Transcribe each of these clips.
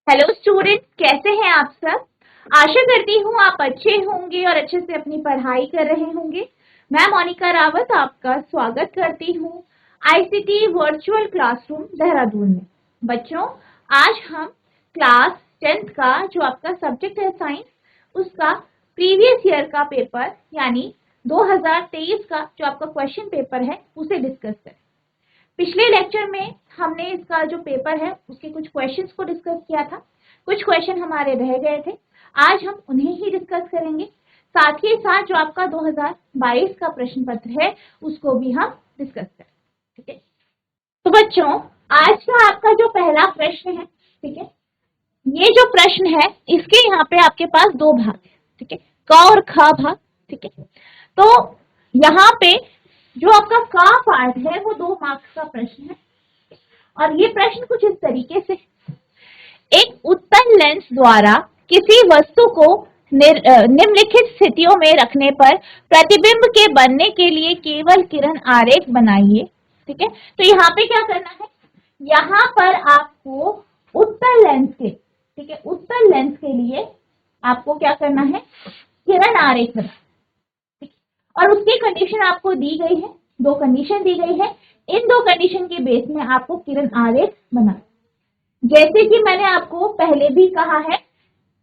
Hello students, कैसे हैं आप सब। आशा करती हूँ आप अच्छे होंगे और अच्छे से अपनी पढ़ाई कर रहे होंगे। मैं मोनिका रावत आपका स्वागत करती हूँ आईसीटी वर्चुअल क्लासरूम देहरादून में। बच्चों, आज हम क्लास 10th का जो आपका सब्जेक्ट है साइंस, उसका प्रीवियस ईयर का पेपर यानी 2023 का जो आपका क्वेश्चन पेपर है उसे डिस्कस करें। पिछले लेक्चर में हमने इसका जो पेपर है उसके कुछ क्वेश्चंस को डिस्कस किया था। कुछ क्वेश्चन हमारे रह गए थे, आज हम उन्हें ही डिस्कस करेंगे। साथ ही साथ जो आपका 2022 का प्रश्न पत्र है उसको भी हम डिस्कस करेंगे। ठीक है, तो बच्चों आज का आपका जो पहला प्रश्न है, ठीक है, ये जो प्रश्न है इसके यहाँ पे आपके पास दो भाग है। ठीक है, क और ख भाग। ठीक है, तो यहाँ पे जो आपका का पार्ट है वो 2 मार्क्स का प्रश्न है और ये प्रश्न कुछ इस तरीके से, एक उत्तल लेंस द्वारा किसी वस्तु को निम्नलिखित स्थितियों में रखने पर प्रतिबिंब के बनने के लिए केवल किरण आरेख बनाइए। ठीक है, तो यहाँ पे क्या करना है, यहाँ पर आपको उत्तल लेंस के, ठीक है, उत्तल लेंस के लिए आपको क्या करना है, किरण आरेख बनाना। और उसकी कंडीशन आपको दी गई है, 2 कंडीशन दी गई है। इन 2 कंडीशन के बेस में आपको किरण आरेख बनाना। जैसे कि मैंने आपको पहले भी कहा है,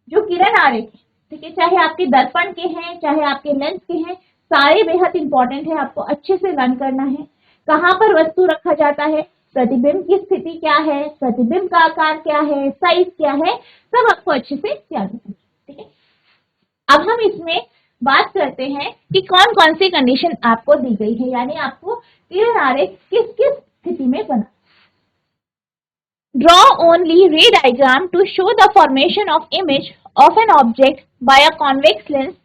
जो किरण आरेख है, ठीक है, चाहे आपके दर्पण के हैं चाहे आपके लेंस के हैं, सारे बेहद इंपॉर्टेंट है, आपको अच्छे से लर्न करना है। कहाँ पर वस्तु रखा जाता है, प्रतिबिंब की स्थिति क्या है, प्रतिबिंब का आकार क्या है, साइज क्या है, सब आपको अच्छे से याद रखना है। ठीक है, अब हम इसमें बात करते हैं कि कौन कौन सी कंडीशन आपको दी गई है, यानी आपको किरण आरेख किस किस स्थिति में बना। Draw only ray diagram to show the formation of image of an object by a convex lens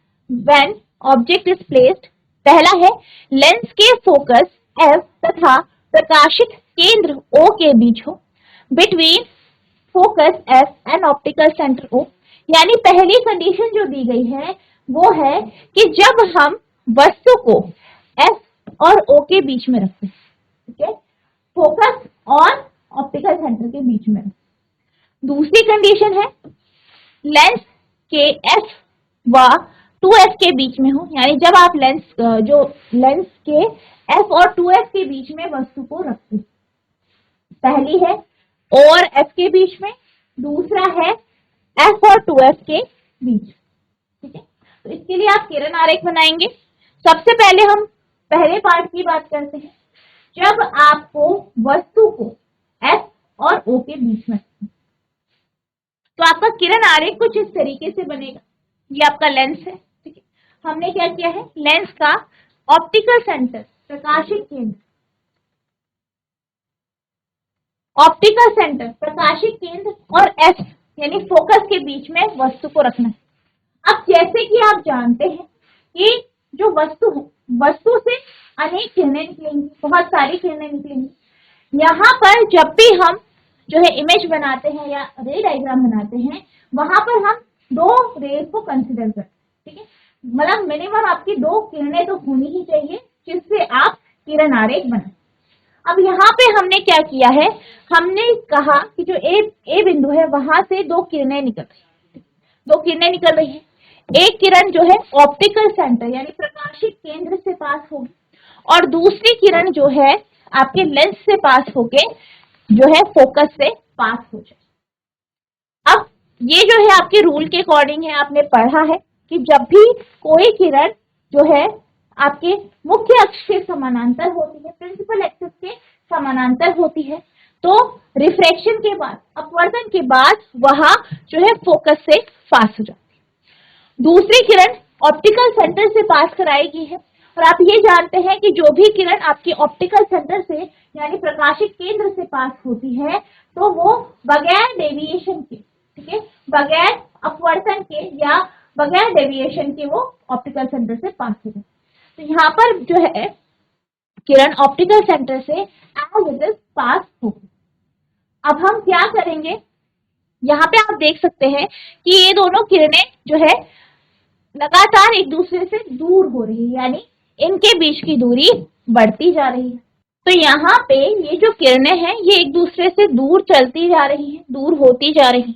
when object is placed। पहला है, लेंस के फोकस F तथा प्रकाशित केंद्र O के बीच हो, between focus F and optical centre O। यानी पहली कंडीशन जो दी गई है वो है कि जब हम वस्तु को F और O के बीच में रखते हैं, ठीक है, फोकस और ऑप्टिकल सेंटर के बीच में। दूसरी कंडीशन है, लेंस के F व 2F के बीच में हो, यानी जब आप लेंस के F और 2F के बीच में वस्तु को रखते हैं। पहली है O और F के बीच में, दूसरा है F और 2F के बीच। ठीक है, तो इसके लिए आप किरण आरेख बनाएंगे। सबसे पहले हम पहले पार्ट की बात करते हैं, जब आपको वस्तु को F और O के बीच में, तो आपका किरण आरेख कुछ इस तरीके से बनेगा। ये आपका लेंस है, ठीक है, हमने क्या किया है, लेंस का ऑप्टिकल सेंटर, प्रकाशिक केंद्र, ऑप्टिकल सेंटर, प्रकाशिक केंद्र और F यानी फोकस के बीच में वस्तु को रखना है। अब जैसे कि आप जानते हैं कि जो वस्तु है, वस्तु से अनेक किरणें निकलेंगी, बहुत सारी किरणें निकलेंगी। यहाँ पर जब भी हम जो है इमेज बनाते हैं या रे डायग्राम बनाते हैं, वहां पर हम 2 रेज को कंसिडर करते हैं। ठीक है, मतलब मिनिमम आपकी 2 किरणें तो होनी ही चाहिए जिससे आप किरण आरेख बनाएं। अब यहाँ पे हमने क्या किया है, हमने कहा कि जो ए बिंदु है वहां से 2 किरणें निकल रही है, 2 किरणें निकल रही है। एक किरण जो है ऑप्टिकल सेंटर यानी प्रकाशिक केंद्र से पास होगी और दूसरी किरण जो है आपके लेंस से पास होके जो है फोकस से पास हो जाए। अब ये जो है आपके रूल के अकॉर्डिंग है, आपने पढ़ा है कि जब भी कोई किरण जो है आपके मुख्य अक्ष के समानांतर होती है, प्रिंसिपल एक्सिस के समानांतर होती है, तो रिफ्रैक्शन के बाद, अपवर्तन के बाद वह जो है फोकस से पास हो जाती है। दूसरी किरण ऑप्टिकल सेंटर से पास कराई है और आप ये जानते हैं कि जो भी किरण आपकी ऑप्टिकल सेंटर से यानी प्रकाशिक केंद्र से पास होती है तो वो बगैर डेविएशन के, ठीक है, बगैर अपवर्तन के या बगैर डेविएशन के वो ऑप्टिकल सेंटर से पास हो जाती है। तो यहाँ पर जो है किरण ऑप्टिकल सेंटर से एज इट इज पास होगी। अब हम क्या करेंगे, यहाँ पे आप देख सकते हैं कि ये दोनों किरणें जो है लगातार एक दूसरे से दूर हो रही है, यानी इनके बीच की दूरी बढ़ती जा रही है। तो यहाँ पे ये जो किरणें हैं ये एक दूसरे से दूर चलती जा रही है, दूर होती जा रही है।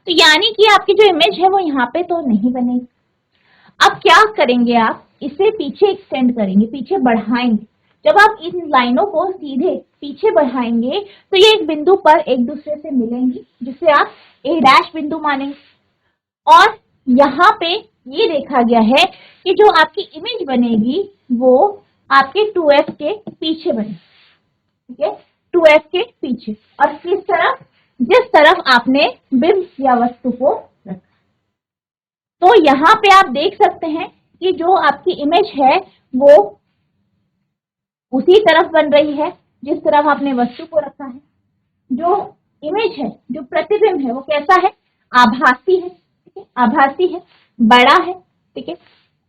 तो यानी कि आपकी जो इमेज है वो यहाँ पे तो नहीं बनेगी। अब क्या करेंगे, आप इसे पीछे एक्सटेंड करेंगे, पीछे बढ़ाएंगे। जब आप इन लाइनों को सीधे पीछे बढ़ाएंगे तो ये एक बिंदु पर एक दूसरे से मिलेंगी, जिसे आप ए डैश बिंदु मानेंगे। और यहाँ पे ये देखा गया है कि जो आपकी इमेज बनेगी वो आपके 2f के पीछे बनेगी, ठीक है, 2f के पीछे। और किस तरफ, जिस तरफ आपने बिंब या वस्तु को रखा। तो यहाँ पे आप देख सकते हैं कि जो आपकी इमेज है वो उसी तरफ बन रही है जिस तरफ आपने वस्तु को रखा है। जो इमेज है, जो प्रतिबिंब है, वो कैसा है, आभासी है, ठीक है, आभासी है, बड़ा है, ठीक है,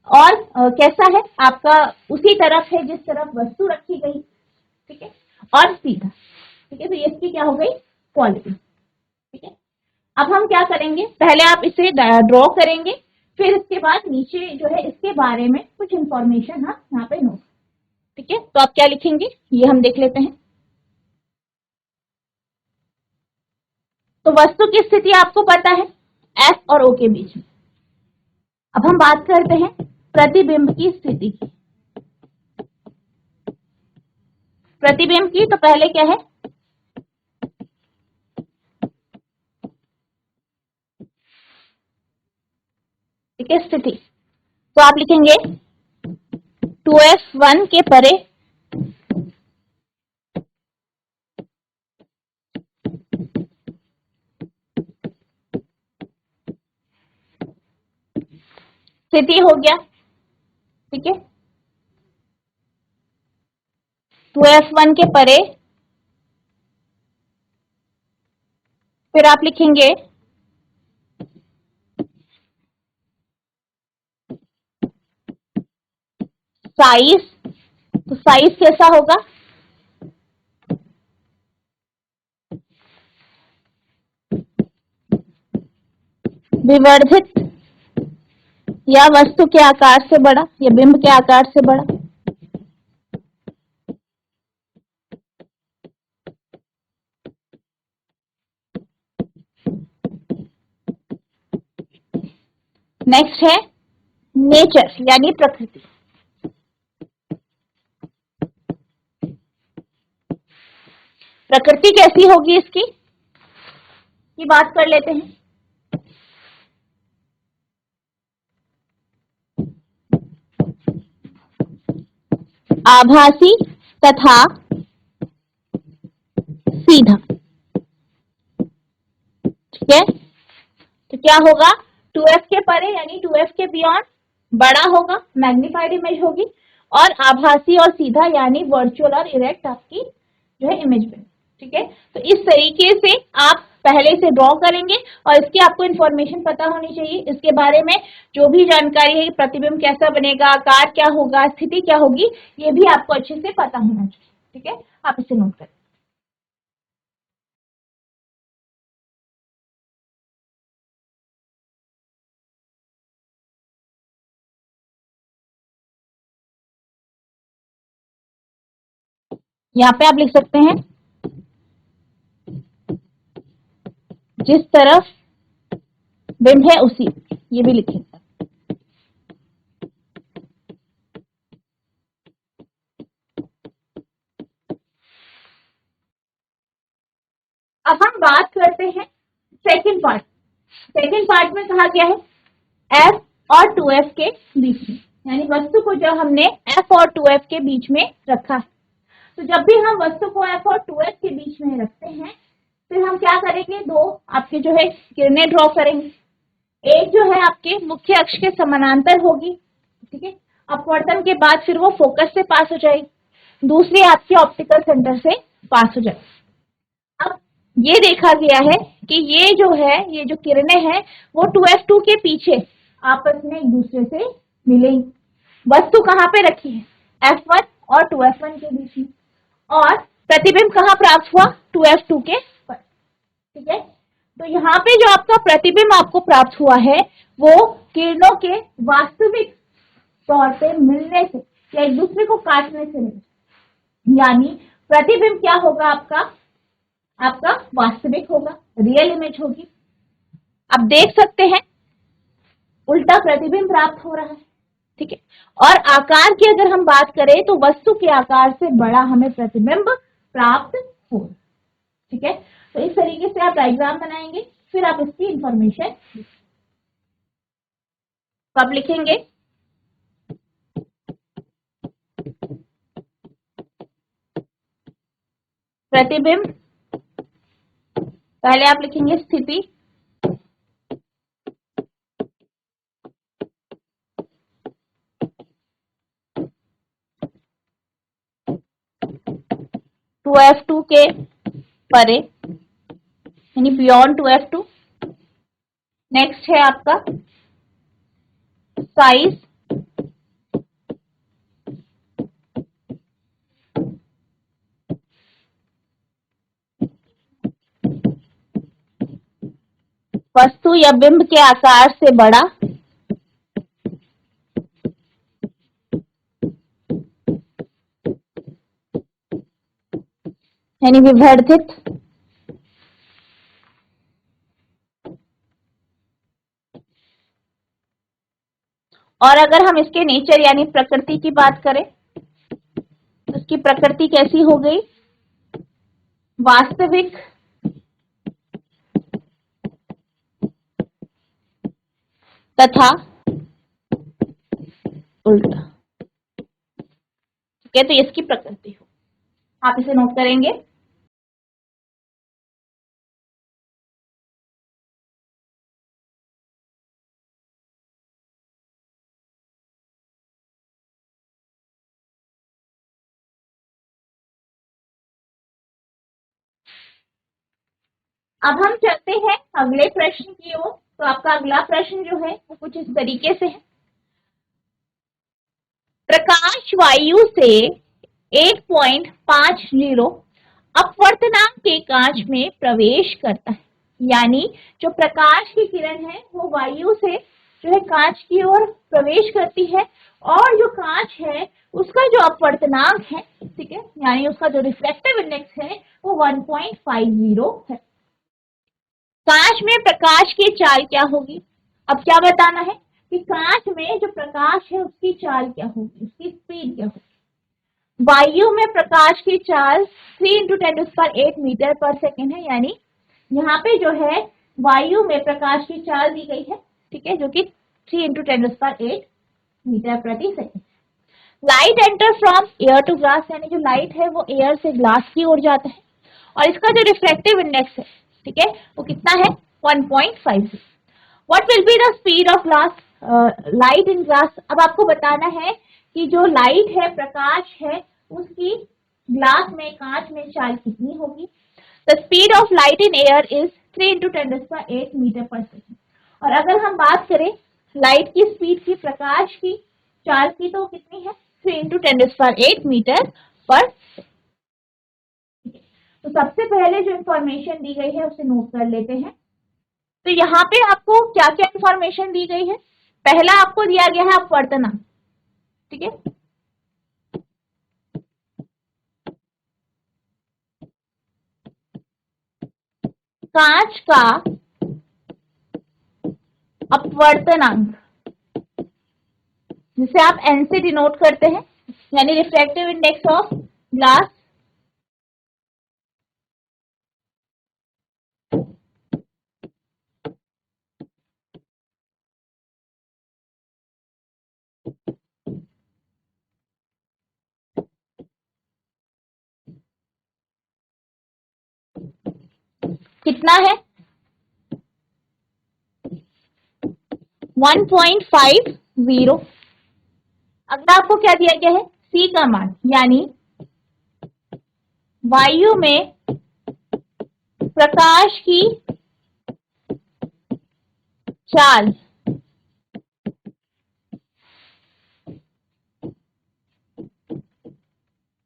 और कैसा है आपका, उसी तरफ है जिस तरफ वस्तु रखी गई, ठीक है, और सीधा, ठीक है। तो ये इसकी क्या हो गई, क्वालिटी, ठीक है। अब हम क्या करेंगे, पहले आप इसे ड्रॉ करेंगे, फिर इसके बाद नीचे जो है इसके बारे में कुछ इंफॉर्मेशन हम यहाँ पे नोट, ठीक है। तो आप क्या लिखेंगे ये हम देख लेते हैं। तो वस्तु की स्थिति आपको पता है एफ और ओ के बीच में। अब हम बात करते हैं प्रतिबिंब की स्थिति की। प्रतिबिंब की तो पहले क्या है, ठीक है, स्थिति। तो आप लिखेंगे 2f1 के परे स्थिति हो गया, ठीक है, 2f1 के परे। फिर आप लिखेंगे साइज। तो साइज कैसा होगा, विवर्धित या वस्तु के आकार से बड़ा या बिंब के आकार से बड़ा। नेक्स्ट है नेचर यानी प्रकृति। प्रकृति कैसी होगी इसकी, की बात कर लेते हैं। आभासी तथा सीधा, ठीक है। तो क्या होगा, 2f के परे यानी 2f के बियॉन्ड बड़ा होगा, मैग्नीफाइड इमेज होगी, और आभासी और सीधा यानी वर्चुअल और इरेक्ट आपकी जो है इमेज बने, ठीक है। तो इस तरीके से आप पहले से ड्रॉ करेंगे और इसकी आपको इन्फॉर्मेशन पता होनी चाहिए, इसके बारे में जो भी जानकारी है, प्रतिबिंब कैसा बनेगा, आकार क्या होगा, स्थिति क्या होगी, ये भी आपको अच्छे से पता होना चाहिए, ठीक है। आप इसे नोट करें। यहाँ पे आप लिख सकते हैं जिस तरफ बिंब है उसी, ये भी लिखेंगे। अब हम बात करते हैं सेकंड पार्ट। सेकंड पार्ट में कहा गया है f और 2f के बीच में, यानी वस्तु को जब हमने f और 2f के बीच में रखा है। तो जब भी हम वस्तु को f और 2f के बीच में रखते हैं, फिर हम क्या करेंगे, दो आपके जो है किरणें ड्रॉ करेंगे। एक जो है आपके मुख्य अक्ष के समानांतर होगी, ठीक है, अपवर्तन के बाद फिर वो फोकस से पास हो जाएगी, दूसरी आपके ऑप्टिकल सेंटर से पास हो जाएगी। अब ये देखा गया है कि ये जो है, ये जो किरणें हैं वो 2f2 के पीछे आपस में एक दूसरे से मिलेंगी। वस्तु कहाँ पे रखी है, f1 और 2f1 के बीच में, और प्रतिबिंब कहाँ प्राप्त हुआ, 2f2 के पर, ठीक है। तो यहाँ पे जो आपका प्रतिबिंब आपको प्राप्त हुआ है वो किरणों के वास्तविक तौर पे मिलने से या एक दूसरे को काटने से नहीं, यानी प्रतिबिंब क्या होगा आपका, आपका वास्तविक होगा, रियल इमेज होगी। आप देख सकते हैं उल्टा प्रतिबिंब प्राप्त हो रहा है। ठीक है, और आकार की अगर हम बात करें तो वस्तु के आकार से बड़ा हमें प्रतिबिंब प्राप्त हो। ठीक है, तो इस तरीके से आप डायग्राम बनाएंगे, फिर आप इसकी इंफॉर्मेशन कब लिखेंगे। प्रतिबिंब, पहले आप लिखेंगे स्थिति, टू एफ टू के परे, यानी बियॉन्ड 2F2। नेक्स्ट है आपका साइज, वस्तु या बिंब के आकार से बड़ा, यानी विवर्धित। और अगर हम इसके नेचर यानी प्रकृति की बात करें तो उसकी प्रकृति कैसी हो गई, वास्तविक तथा उल्टा। ठीक है, तो इसकी प्रकृति हो, आप इसे नोट करेंगे। अब हम चलते हैं अगले प्रश्न की ओर। तो आपका अगला प्रश्न जो है वो कुछ इस तरीके से है। प्रकाश वायु से 1.50 अपवर्तनांक के कांच में प्रवेश करता है, यानी जो प्रकाश की किरण है वो वायु से जो है कांच की ओर प्रवेश करती है, और जो कांच है उसका जो अपवर्तनांक है, ठीक है, यानी उसका जो रिफ्लेक्टिव इंडेक्स है वो 1.50 है। कांच में प्रकाश की चाल क्या होगी। अब क्या बताना है कि कांच में जो प्रकाश है उसकी चाल क्या होगी, उसकी स्पीड क्या होगी। वायु में प्रकाश की चाल 3 × 10⁸ मीटर पर सेकेंड है, यानी यहाँ पे जो है वायु में प्रकाश की चाल दी गई है, ठीक है, जो कि 3 × 10⁸ मीटर प्रति second. Light enter from air to glass, यानी जो लाइट है वो एयर से ग्लास की ओर जाता है, और इसका जो रिफ्लेक्टिव इंडेक्स है, ठीक है, वो कितना है 1.50। What will be the speed of glass, light in glass. अब आपको बताना है कि जो लाइट है, प्रकाश है, उसकी ग्लास में, कांच में चाल कितनी होगी। The speed of light in air is 3 × 10⁸ metre per second. और अगर हम बात करें लाइट की स्पीड की, प्रकाश की चाल की, तो कितनी है 3 × 10⁸ मीटर पर। तो सबसे पहले जो इंफॉर्मेशन दी गई है उसे नोट कर लेते हैं। तो यहाँ पे आपको क्या क्या इंफॉर्मेशन दी गई है। पहला आपको दिया गया है अपवर्तनांक, ठीक है, कांच का अपवर्तनांक जिसे आप एन से डिनोट करते हैं, यानी रिफ्रैक्टिव इंडेक्स ऑफ ग्लास, कितना है 1.50। अगला आपको क्या दिया गया है, सी का मान, यानी वायु में प्रकाश की चाल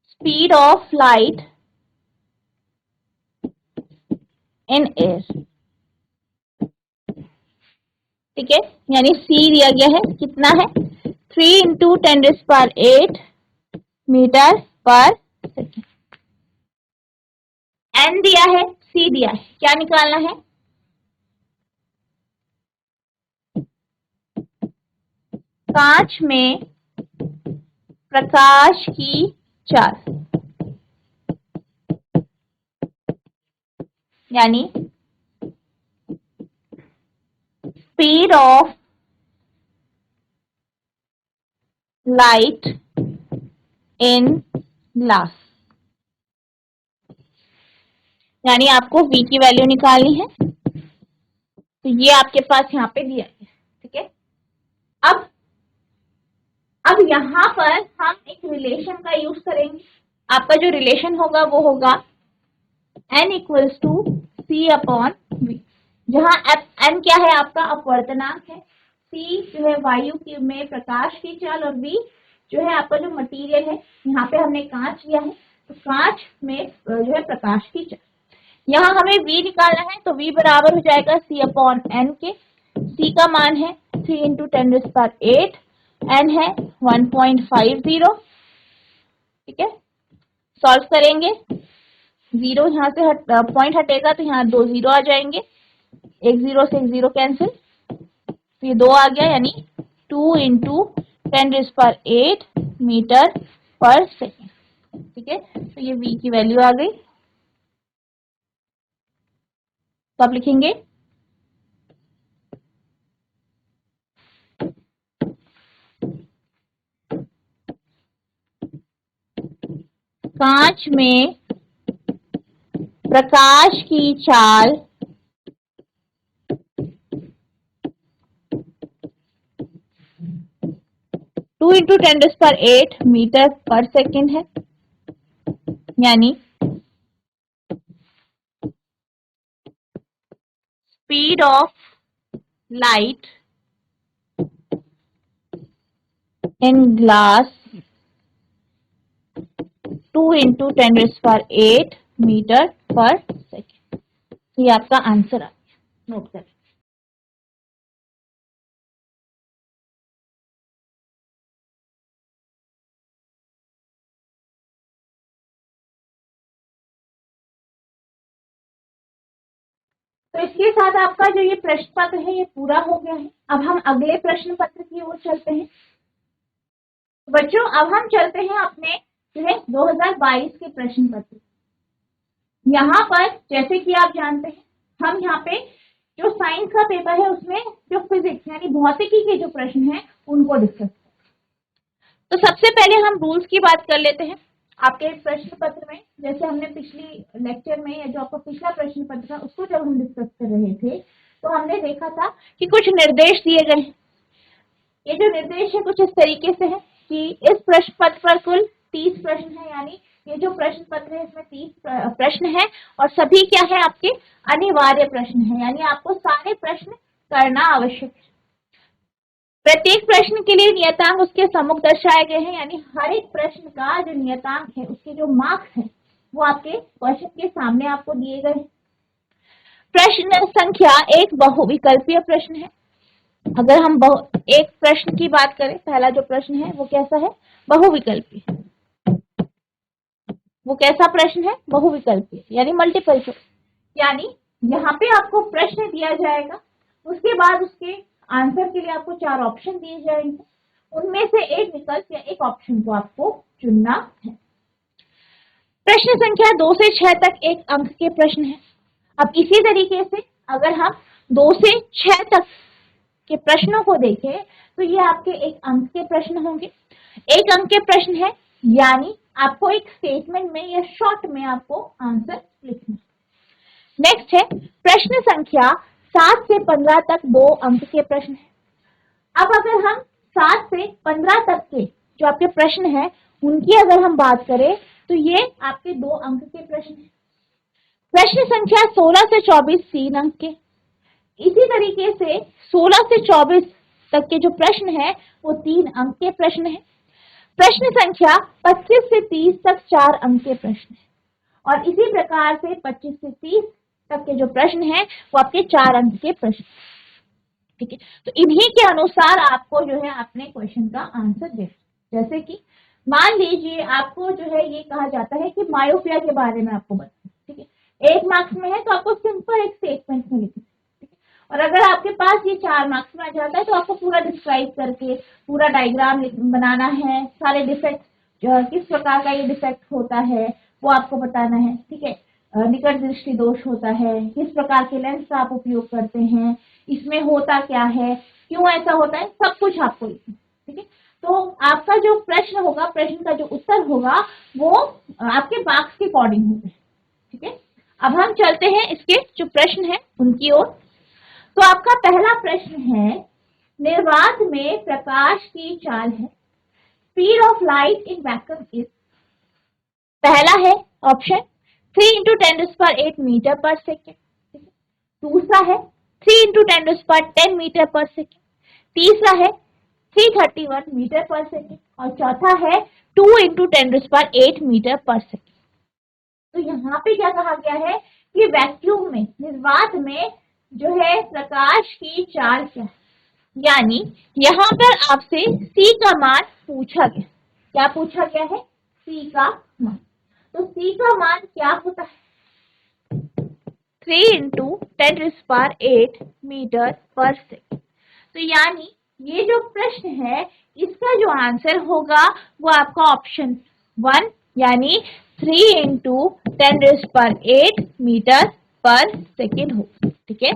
speed of light in air, ठीक है, यानी सी दिया गया है, कितना है 3 × 10⁸ मीटर पर सेकेंड। एन दिया है, सी दिया है, क्या निकालना है, कांच में प्रकाश की चाल, यानी speed of light in glass, यानी आपको v की वैल्यू निकालनी है। तो ये आपके पास यहाँ पे दिया है, ठीक है। अब यहाँ पर हम एक रिलेशन का यूज करेंगे। आपका जो रिलेशन होगा वो होगा n equals to C upon V, जहाँ n क्या है, आपका अपवर्तनांक है, c जो है वायु में प्रकाश की चाल, और v जो है आपका जो मटेरियल है, यहाँ पे हमने कांच लिया है तो कांच में जो है प्रकाश की चाल। यहाँ हमें v निकालना है तो v बराबर हो जाएगा c अपॉन n के। c का मान है 3 इंटू 10⁸, n है 1.50, ठीक है। सॉल्व करेंगे, जीरो यहाँ से पॉइंट हटेगा तो यहाँ 2 जीरो आ जाएंगे, एक जीरो से एक जीरो कैंसिल, तो ये 2 आ गया, यानी 2 इंटू 10⁸ मीटर पर सेकेंड, ठीक है। तो ये v की वैल्यू आ गई। तो आप लिखेंगे कांच में प्रकाश की चाल 2 इंटू 10⁸ मीटर पर सेकेंड है, यानी speed of light in glass 2 into 10⁸ metre per second. ये आपका आंसर आ गया, नोट करें। तो इसके साथ आपका जो ये प्रश्न पत्र है ये पूरा हो गया है। अब हम अगले प्रश्न पत्र की ओर चलते हैं। बच्चों अब हम चलते हैं अपने जो है 2022 के प्रश्न पत्र। यहाँ पर जैसे कि आप जानते हैं, हम यहाँ पे जो साइंस का पेपर है उसमें जो फिजिक्स यानी भौतिकी के जो प्रश्न हैं उनको डिस्कस करें। तो सबसे पहले हम रूल्स की बात कर लेते हैं। आपके प्रश्न पत्र में जैसे हमने पिछली लेक्चर में या जो आपका पिछला प्रश्न पत्र था उसको जब हम डिस्कस कर रहे थे तो हमने देखा था कि कुछ निर्देश दिए गए हैं। ये जो निर्देश है कुछ इस तरीके से है कि इस प्रश्न पत्र पर कुल 30 प्रश्न है, यानी ये जो प्रश्न पत्र है इसमें 30 प्रश्न है और सभी क्या है आपके अनिवार्य प्रश्न है, यानी आपको सारे प्रश्न करना आवश्यक है। प्रत्येक प्रश्न के लिए नियतांक उसके सम्मुख दर्शाए गए हैं, यानी हर एक प्रश्न का जो नियतांक है उसके जो मार्क्स है वो आपके क्वेश्चन के सामने आपको दिए गए हैं। प्रश्न संख्या एक बहुविकल्पीय प्रश्न है। अगर हम एक प्रश्न की बात करें, पहला जो प्रश्न है वो कैसा है, बहुविकल्पी। वो कैसा प्रश्न है, बहुविकल्पी, यानी मल्टीपल चॉइस। यानी यहाँ पे आपको प्रश्न दिया जाएगा, उसके बाद उसके आंसर के लिए आपको 4 ऑप्शन दिए जाएंगे, उनमें से एक विकल्प या एक ऑप्शन को आपको चुनना है। प्रश्न संख्या 2 से 6 तक एक अंक के प्रश्न है। अब इसी तरीके से अगर हम 2 से 6 तक के प्रश्नों को देखें तो ये आपके एक अंक के प्रश्न होंगे। एक अंक के प्रश्न है, यानी आपको एक स्टेटमेंट में या शॉर्ट में आपको आंसर लिखना। नेक्स्ट है प्रश्न संख्या 7 से 15 तक 2 अंक के प्रश्न है। अब अगर हम 7 से 15 तक के जो आपके प्रश्न है उनकी अगर हम बात करें तो ये आपके 2 अंक के प्रश्न है। प्रश्न संख्या 16 से 24 3 अंक के। इसी तरीके से 16 से 24 तक के जो प्रश्न है वो 3 अंक के प्रश्न है। प्रश्न संख्या 25 से 30 तक 4 अंक के प्रश्न है और इसी प्रकार से 25 से 30 तक के जो प्रश्न है वो आपके 4 अंक के प्रश्न, ठीक है। तो इन्हीं के अनुसार आपको जो है अपने क्वेश्चन का आंसर देना। जैसे कि मान लीजिए आपको जो है ये कहा जाता है कि मायोपिया के बारे में आपको बताना, ठीक है। 1 मार्क्स में है तो आपको सिंपल एक स्टेटमेंट में लिखना, ठीक है। और और अगर आपके पास ये 4 मार्क्स में आ जाता है तो आपको पूरा डिस्क्राइब करके पूरा डायग्राम बनाना है, सारे डिफेक्ट किस प्रकार का ये डिफेक्ट होता है वो आपको बताना है, ठीक है। निकट दृष्टि दोष होता है, किस प्रकार के लेंस का आप उपयोग करते हैं, इसमें होता क्या है, क्यों ऐसा होता है, सब कुछ आपको लिखना, ठीक है। तो आपका जो प्रश्न होगा, प्रश्न का जो उत्तर होगा वो आपके मार्क्स के अकॉर्डिंग होगा, ठीक है। अब हम चलते हैं इसके जो प्रश्न है उनकी ओर। तो आपका पहला प्रश्न है, निर्वात में प्रकाश की चाल है, speed of light in vacuum is, पहला है ऑप्शन 3 × 10⁸ मीटर पर सेकेंड, दूसरा है 3 × 10⁻10 मीटर पर सेकेंड, तीसरा है 331 मीटर पर सेकेंड और चौथा है 2 × 10⁸ मीटर पर सेकेंड। तो यहाँ पे क्या कहा गया है कि वैक्यूम में, निर्वात में जो है प्रकाश की चाल क्या है, यानी यहाँ पर आपसे c का मान पूछा गया। क्या पूछा गया है? c का मान। तो c का मान क्या होता है? 3 × 10⁸ मीटर पर सेकेंड। तो यानी ये जो प्रश्न है इसका जो आंसर होगा वो आपका ऑप्शन 1 यानी 3 × 10⁸ मीटर पर सेकेंड होगा, ठीक है।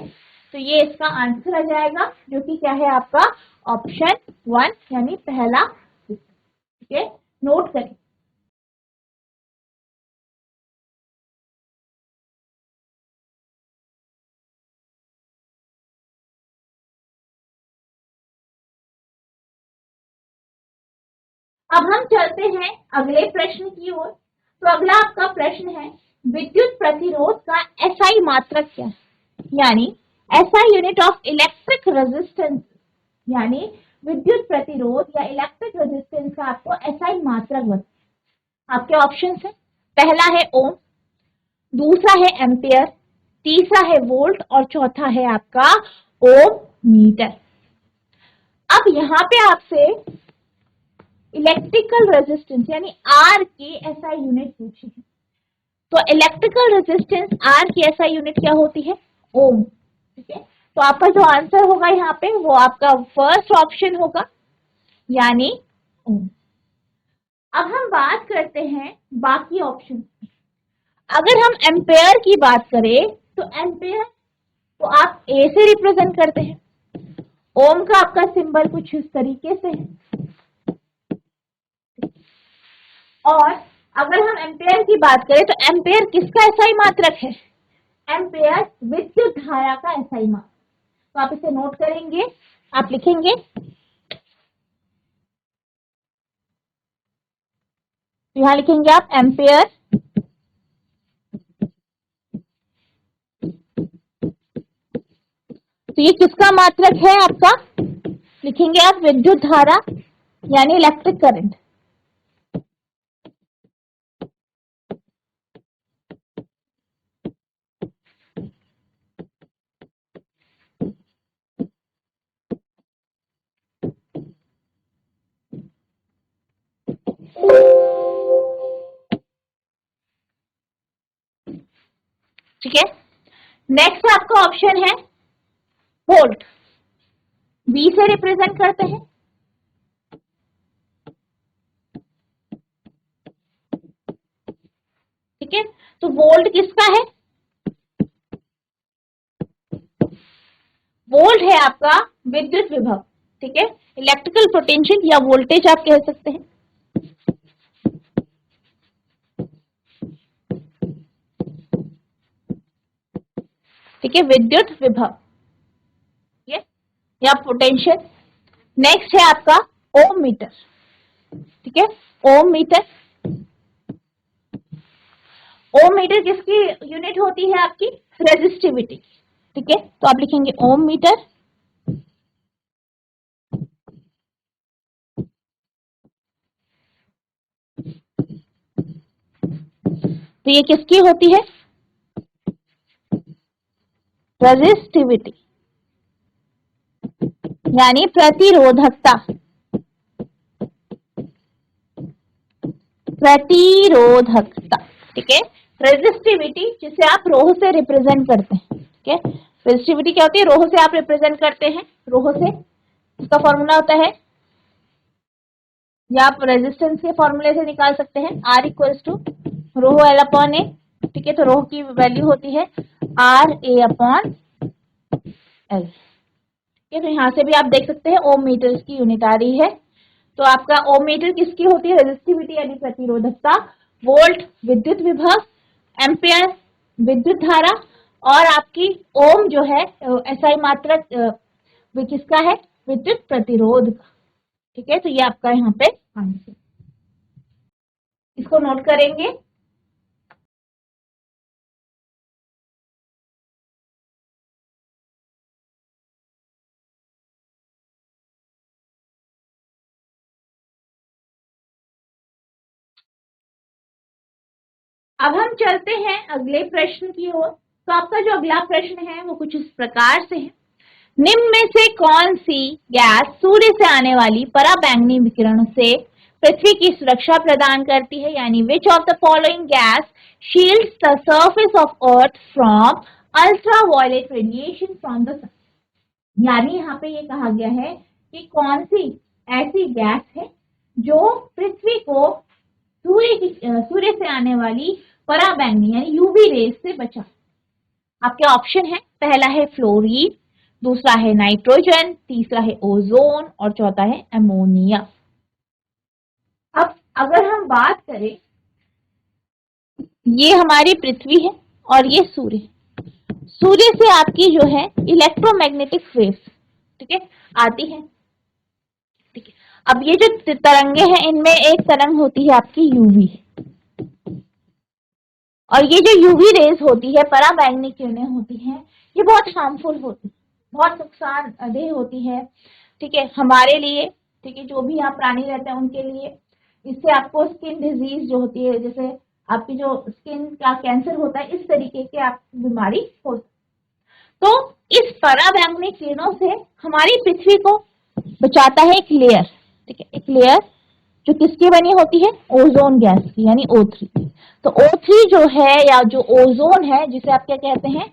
तो ये इसका आंसर आ जाएगा जो कि क्या है आपका ऑप्शन 1 यानी पहला, ठीक है। नोट करें। अब हम चलते हैं अगले प्रश्न की ओर। तो अगला आपका प्रश्न है, विद्युत प्रतिरोध का एसआई मात्रक क्या है, यानी SI unit of electric resistance, यानी विद्युत प्रतिरोध या इलेक्ट्रिक रेजिस्टेंस का आपको एसआई मात्रक बताना। आपके ऑप्शन है, पहला है ओम, दूसरा है एम्पियर, तीसरा है वोल्ट और चौथा है आपका ओम मीटर। अब यहाँ पे आपसे इलेक्ट्रिकल रेजिस्टेंस यानी आर की एसआई यूनिट पूछी है। तो इलेक्ट्रिकल रेजिस्टेंस आर की एसआई यूनिट क्या होती है? ओम, ठीक है। तो आपका जो आंसर होगा यहाँ पे वो आपका फर्स्ट ऑप्शन होगा यानी ओम। अब हम बात करते हैं बाकी ऑप्शन। अगर हम एम्पेयर की बात करें तो एम्पेयर तो आप ए से रिप्रेजेंट करते हैं, ओम का आपका सिंबल कुछ इस तरीके से है, और अगर हम एम्पेयर की बात करें तो एम्पेयर किसका एसआई मात्रक है? एम्पेयर विद्युत धारा का एसआई मात्रक। तो आप इसे नोट करेंगे, आप लिखेंगे, तो यहां लिखेंगे आप एम्पेयर तो ये किसका मात्रक है आपका? लिखेंगे आप विद्युत धारा यानी इलेक्ट्रिक करंट। ठीक है। नेक्स्ट आपका ऑप्शन है वोल्ट, बी से रिप्रेजेंट करते हैं। ठीक है, तो वोल्ट किसका है? वोल्ट है आपका विद्युत विभव, ठीक है, इलेक्ट्रिकल पोटेंशियल या वोल्टेज आप कह सकते हैं। ठीक है, विद्युत विभव ये या पोटेंशियल। नेक्स्ट है आपका ओम मीटर, ठीक है, ओम मीटर। ओम मीटर किसकी यूनिट होती है? आपकी रेजिस्टिविटी, ठीक है। तो आप लिखेंगे ओम मीटर। तो ये किसकी होती है? रेजिस्टिविटी यानी प्रतिरोधकता, प्रतिरोधकता, ठीक है। रेजिस्टिविटी जिसे आप रो से रिप्रेजेंट करते हैं, ठीक है। रेजिस्टिविटी क्या होती है, रो से आप रिप्रेजेंट करते हैं, रो से, इसका फॉर्मूला होता है, या आप रेजिस्टेंस के फॉर्मूले से निकाल सकते हैं, R equals to rho L upon A. ठीक है, तो रो की वैल्यू होती है आर ए अपॉन एल। ठीक है, तो यहाँ से भी आप देख सकते हैं ओम मीटर की यूनिट आ रही है। तो आपका ओम मीटर किसकी होती है, रेजिस्टिविटी यानी प्रतिरोधकता, वोल्ट विद्युत विभव, एम्पियर विद्युत धारा, और आपकी ओम जो है एसआई मात्रक किसका है, विद्युत प्रतिरोध का। ठीक है, तो ये आपका यहाँ पे आंसर, इसको नोट करेंगे। अब हम चलते हैं अगले प्रश्न की ओर। तो आपका जो अगला प्रश्न है वो कुछ इस प्रकार से है, निम्न में से कौन सी गैस सूर्य से आने वाली पराबैंगनी विकिरण से पृथ्वी की सुरक्षा प्रदान करती है, यानी which of the following gas shields the surface of earth from ultraviolet radiation from the sun. यानी यहाँ पे ये कहा गया है कि कौन सी ऐसी गैस है जो पृथ्वी को सूर्य से आने वाली पराबैंगनी यानी यूवी रेस से बचा। आपके ऑप्शन है, पहला है फ्लोरीन, दूसरा है नाइट्रोजन, तीसरा है ओजोन और चौथा है अमोनिया। अब अगर हम बात करें, ये हमारी पृथ्वी है और ये सूर्य, सूर्य से आपकी जो है इलेक्ट्रोमैग्नेटिक वेव्स, ठीक है, आती है। ठीक है, अब ये जो तरंगे हैं इनमें एक तरंग होती है आपकी यूवी, और ये जो यूवी रेज होती है, पराबैंगनी किरणें होती हैं, ये बहुत हार्मफुल होती है, बहुत नुकसानदेह होती है। ठीक है, हमारे लिए, ठीक है, जो भी यहाँ प्राणी रहते हैं उनके लिए। इससे आपको स्किन डिजीज जो होती है, जैसे आपकी जो स्किन का कैंसर होता है, इस तरीके के आप बीमारी हो। तो इस पराबैंगनी किरणों से हमारी पृथ्वी को बचाता है एक लेयर। ठीक है, एक लेयर जो किसकी बनी होती है, ओजोन गैस की, यानी O3। तो O3 जो है, या जो ओजोन है, जिसे आप क्या कहते हैं,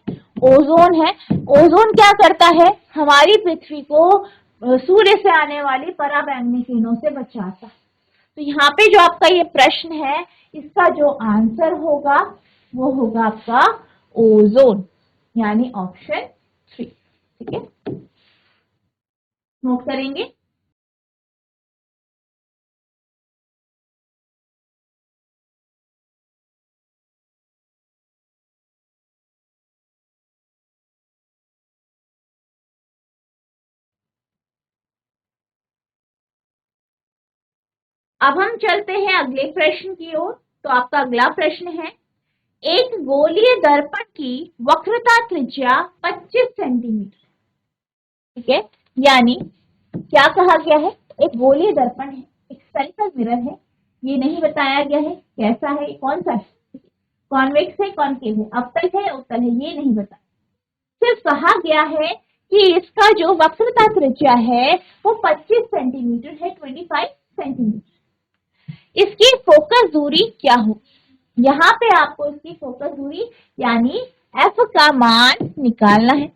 ओजोन है। ओजोन क्या करता है, हमारी पृथ्वी को सूर्य से आने वाली पराबैंगनी किरणों से बचाता। तो यहाँ पे जो आपका ये प्रश्न है, इसका जो आंसर होगा वो होगा आपका ओजोन, यानी ऑप्शन 3। ठीक है, नोट करेंगे। अब हम चलते हैं अगले प्रश्न की ओर। तो आपका अगला प्रश्न है, एक गोलीय दर्पण की वक्रता त्रिज्या 25 सेंटीमीटर। ठीक है, यानी क्या कहा गया है, एक गोलीय दर्पण है, एक स्फेरिकल मिरर है, ये नहीं बताया गया है कैसा है, कौन सा है, कॉन्वेक्स है, कॉनकेव है, अवतल है, उत्तल है, ये नहीं बताया। सिर्फ कहा गया है कि इसका जो वक्रता त्रिज्या है वो 25 सेंटीमीटर है, 25 सेंटीमीटर। इसकी फोकस दूरी क्या हो, यहाँ पे आपको इसकी फोकस दूरी यानी एफ का मान निकालना है।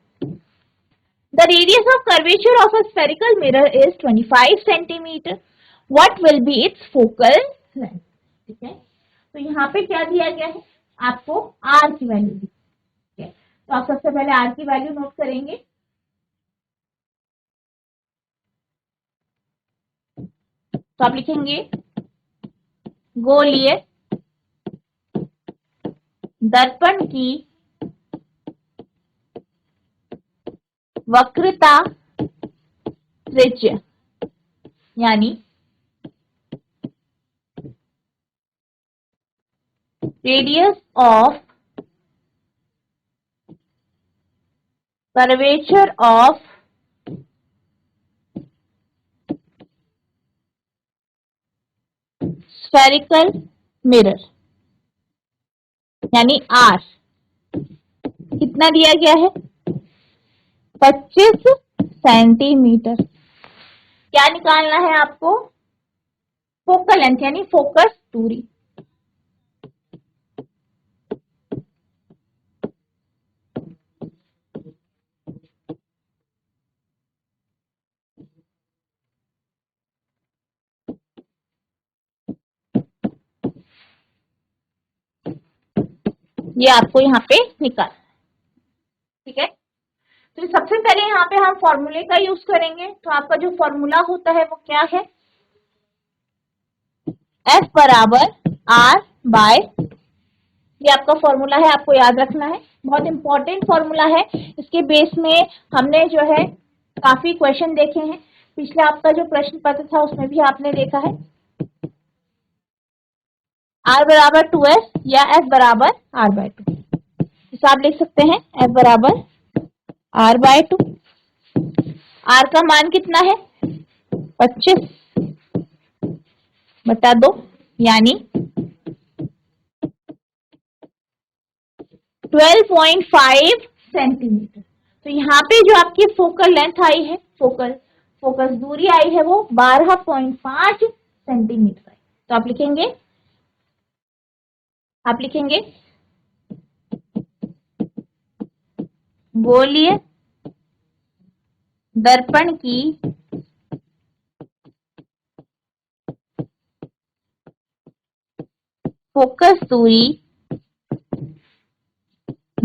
The radius of curvature of a spherical mirror is 25 centimetre. What will be it's focal length. ठीक है, तो यहाँ पे क्या दिया गया है, आपको आर की वैल्यू दी। ठीक है, तो आप सबसे पहले आर की वैल्यू नोट करेंगे। तो आप लिखेंगे गोलीय दर्पण की वक्रता त्रिज्या यानी radius of curvature of spherical mirror यानी आर कितना दिया गया है, 25 सेंटीमीटर। क्या निकालना है आपको, फोकल लेंथ यानी फोकस दूरी। ये आपको यहाँ पे निकाल, ठीक है। तो सबसे पहले यहाँ पे हम फॉर्मूले का यूज करेंगे। तो आपका जो फॉर्मूला होता है वो क्या है, F बराबर R बाय, ये आपका फॉर्मूला है, आपको याद रखना है, बहुत इंपॉर्टेंट फॉर्मूला है। इसके बेस में हमने जो है काफी क्वेश्चन देखे हैं, पिछले आपका जो प्रश्न पत्र था उसमें भी आपने देखा है। R बराबर 2S या F बराबर R बाय 2, तो आप लिख सकते हैं F बराबर R बाय 2। R का मान कितना है, 25 बटा 2 यानी 12.5 सेंटीमीटर। तो यहाँ पे जो आपकी फोकल लेंथ आई है, फोकस दूरी आई है वो 12.5 सेंटीमीटर है। तो आप लिखेंगे गोलीय दर्पण की फोकस दूरी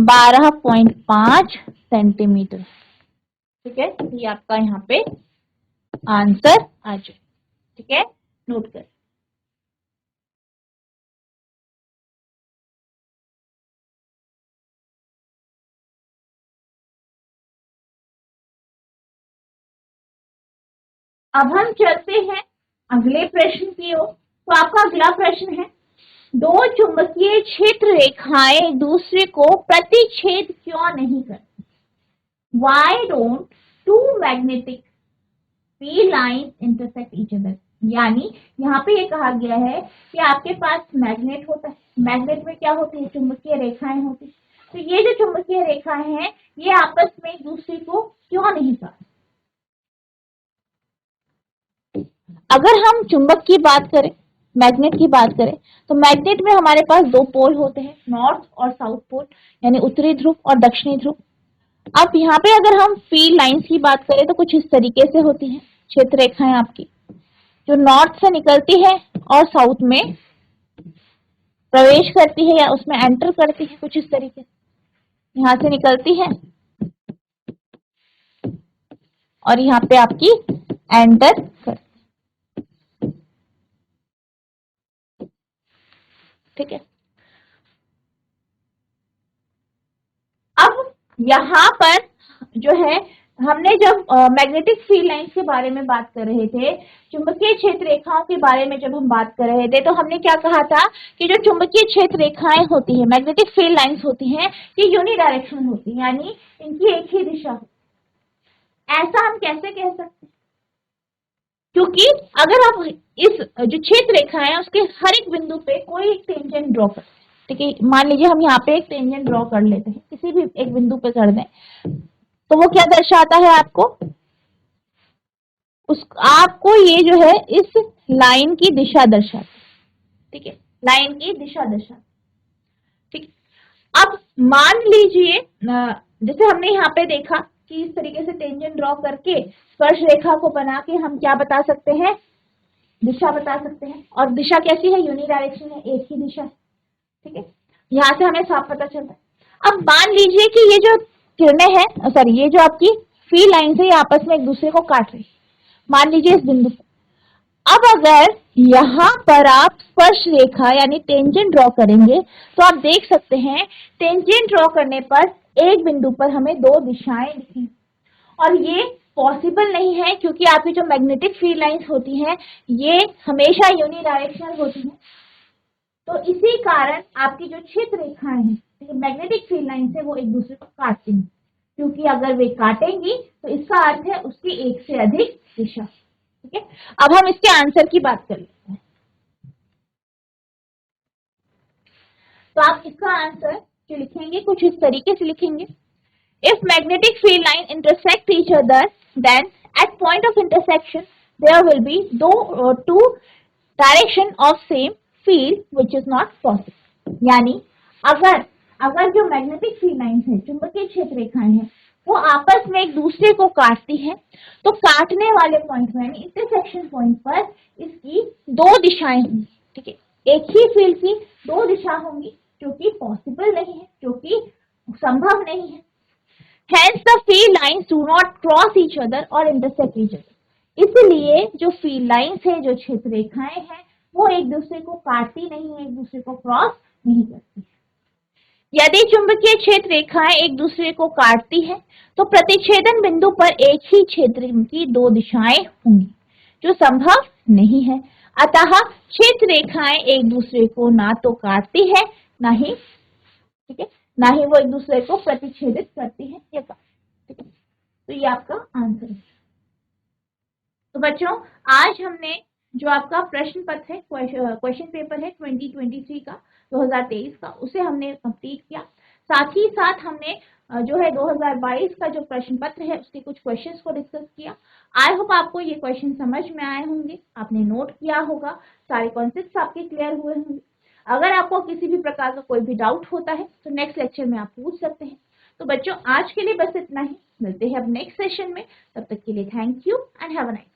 12.5 सेंटीमीटर, ठीक है। ये आपका यहाँ पे आंसर आ जाए, ठीक है, नोट कर। अब हम चलते हैं अगले प्रश्न की ओर। तो आपका अगला प्रश्न है, दो चुंबकीय क्षेत्र रेखाएं एक दूसरे को प्रतिच्छेद क्यों नहीं करती? Why don't two magnetic field lines intersect each other? यानी यहाँ पे ये कहा गया है कि आपके पास मैग्नेट होता है, मैग्नेट में क्या होती है, चुंबकीय रेखाएं होती है। तो ये जो चुंबकीय रेखाएं हैं ये आपस में एक दूसरे को क्यों नहीं काटती? अगर हम चुंबक की बात करें, मैग्नेट की बात करें, तो मैग्नेट में हमारे पास दो पोल होते हैं, नॉर्थ और साउथ पोल, यानी उत्तरी ध्रुव और दक्षिणी ध्रुव। अब यहाँ पे अगर हम फील्ड लाइंस की बात करें तो कुछ इस तरीके से होती हैं क्षेत्र रेखाएं आपकी, जो नॉर्थ से निकलती है और साउथ में प्रवेश करती है या उसमें एंटर करती है, कुछ इस तरीके से यहाँ से निकलती है और यहाँ पे आपकी एंटर करती है, ठीक है। अब यहाँ पर जो है हमने जब मैग्नेटिक फील्ड लाइंस के बारे में बात कर रहे थे, चुंबकीय क्षेत्र रेखाओं के बारे में जब हम बात कर रहे थे, तो हमने क्या कहा था कि जो चुंबकीय क्षेत्र रेखाएं होती है, मैग्नेटिक फील्ड लाइंस होती हैं, ये यूनिडायरेक्शनल होती है, यानी इनकी एक ही दिशा होती है। ऐसा हम कैसे कह सकते हैं? क्योंकि अगर आप इस जो क्षेत्र रेखा है उसके हर एक बिंदु पे कोई एक टेंजेंट ड्रॉ करते हैं, ठीक है, मान लीजिए हम यहाँ पे एक टेंजेंट ड्रॉ कर लेते हैं, किसी भी एक बिंदु पे कर दें, तो वो क्या दर्शाता है आपको, आपको ये जो है इस लाइन की दिशा दर्शाता है, ठीक है, लाइन की दिशा दर्शाता, ठीक। अब मान लीजिए जैसे हमने यहाँ पे देखा कि इस तरीके से टेंजेंट ड्रॉ करके स्पर्श रेखा को बना के हम क्या बता सकते हैं, दिशा बता सकते हैं। और दिशा कैसी है, यूनिडायरेक्शनल है, एक ही दिशा है, ठीक है, यहाँ से हमें साफ पता चलता है। अब मान लीजिए कि ये जो किरणें हैं, सॉरी, ये जो आपकी फील्ड लाइन है, ये आपस में एक दूसरे को काट रही है, मान लीजिए इस बिंदु पर। अब अगर यहाँ पर आप स्पर्श रेखा यानी टेंजेंट ड्रॉ करेंगे तो आप देख सकते हैं टेंजेंट ड्रॉ करने पर एक बिंदु पर हमें दो दिशाएं दिखेंगी, और ये पॉसिबल नहीं है क्योंकि आपकी जो मैग्नेटिक फील्ड लाइंस होती हैं ये हमेशा यूनिडायरेक्शनल होती हैं। तो इसी कारण आपकी जो क्षेत्र रेखाएं हैं, मैग्नेटिक फील्ड लाइंस है, वो एक दूसरे को काटती हैं, क्योंकि अगर वे काटेंगी तो इसका अर्थ है उसकी एक से अधिक दिशा, ठीक है। अब हम इसके आंसर की बात कर लेते हैं। तो आप इसका आंसर जो लिखेंगे कुछ इस तरीके से लिखेंगे, if magnetic field line intersect each other, then at point of intersection there will be two direction of same field which is not possible। यानी अगर जो मैग्नेटिक फील्ड लाइंस है, चुंबकीय क्षेत्र रेखाएं हैं, वो आपस में एक दूसरे को काटती हैं, तो काटने वाले पॉइंट में यानी इंटरसेक्शन पॉइंट पर इसकी दो दिशाएं होंगी, ठीक है, एक ही फील्ड की दो दिशा होंगी, जो कि पॉसिबल नहीं है, जो कि संभव नहीं है। Hence the field lines do not cross each other or intersect each other. इसलिए जो फील्ड लाइंस है, जो क्षेत्र रेखाएं हैं, वो एक दूसरे को काटती नहीं है, एक दूसरे को क्रॉस नहीं करती है। यदि चुंबकीय क्षेत्र रेखाएं एक दूसरे को काटती है तो प्रतिच्छेदन बिंदु पर एक ही क्षेत्र की दो दिशाएं होंगी, जो संभव नहीं है। अतः क्षेत्र रेखाएं एक दूसरे को ना तो काटती है, ना ही, ठीक है, ना ही वो एक दूसरे को प्रतिच्छेदित करती है या काटती है। ठीक है, तो ये आपका आंसर है। तो बच्चों, आज हमने जो आपका प्रश्न पत्र है, क्वेश्चन पेपर है 2023 का, 2023 का, उसे हमने कंप्लीट किया। साथ ही साथ हमने जो है 2022 का जो प्रश्न पत्र है उसके कुछ क्वेश्चंस को डिस्कस किया। आई होप आपको ये क्वेश्चन समझ में आए होंगे, आपने नोट किया होगा, सारे कॉन्सेप्ट्स आपके क्लियर हुए होंगे। अगर आपको किसी भी प्रकार का कोई भी डाउट होता है तो नेक्स्ट लेक्चर में आप पूछ सकते हैं। तो बच्चों, आज के लिए बस इतना ही, मिलते हैं अब नेक्स्ट सेशन में। तब तक के लिए thank you and have a nice